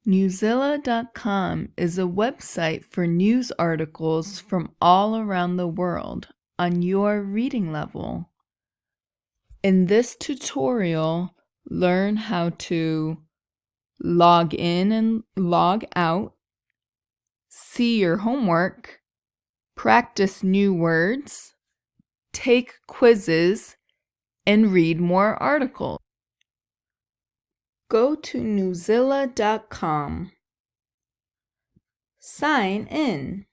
newsela.com is a website for news articles from all around the world on your reading level. In this tutorial, learn how to log in and log out, see your homework, practice new words, take quizzes, and read more articles. Go to newsela.com. Sign in.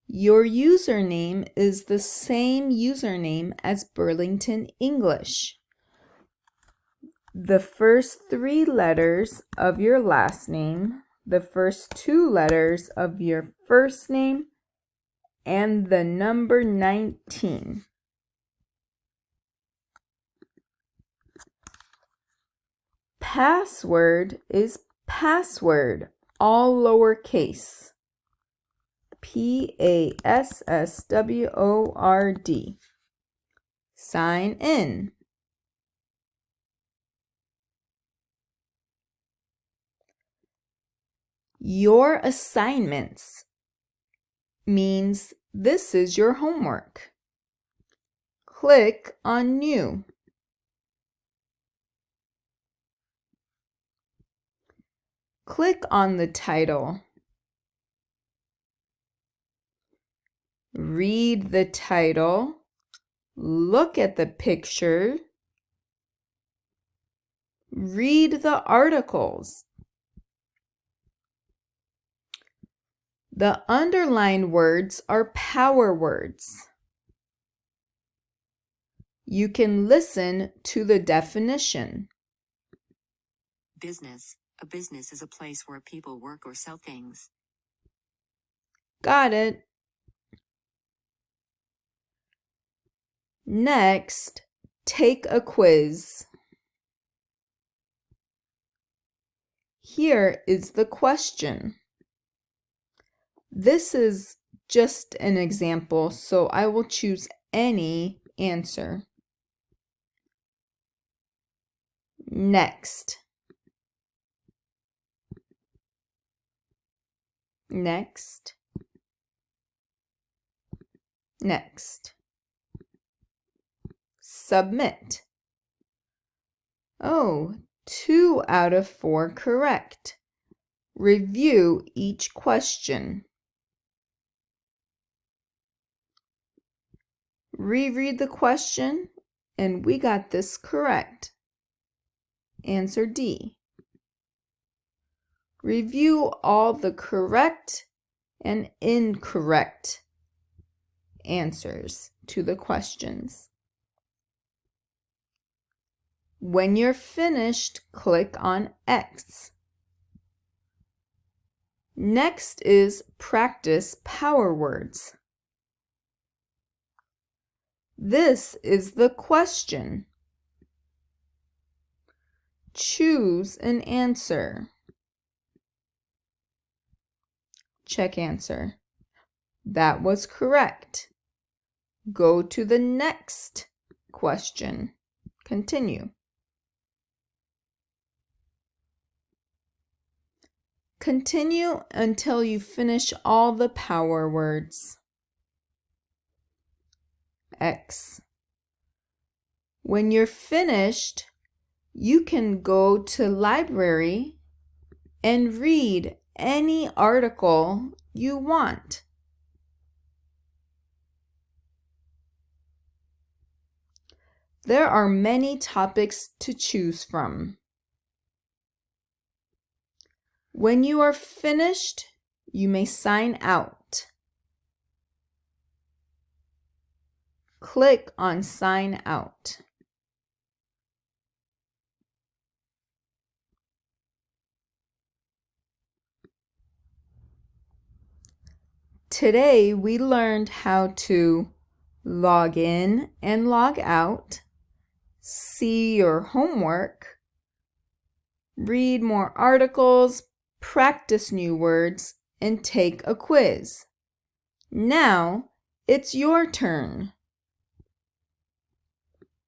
Your username is the same username as Burlington English. The first 3 letters of your last name, the first 2 letters of your first name, and the number 19. Password is password, all lowercase. Password. Sign in. Your assignments means this is your homework. Click on New. Click on the title. Read the title. Look at the picture. Read the articles. The underlined words are power words. You can listen to the definition. Business. A business is a place where people work or sell things. Got it. Next, take a quiz. Here is the question. This is just an example, so I will choose any answer. Next. Next. Next. Submit. Oh, 2 out of 4 correct. Review each question. Reread the question, and we got this correct. Answer D. Review all the correct and incorrect answers to the questions. When you're finished, click on X. Next is practice power words. This is the question. Choose an answer. Check answer. That was correct. Go to the next question. Continue. Continue until you finish all the power words. X. When you're finished, you can go to library and read any article you want. There are many topics to choose from. When you are finished, you may sign out. Click on Sign Out. Today we learned how to log in and log out, see your homework, read more articles, practice new words, and take a quiz. Now it's your turn.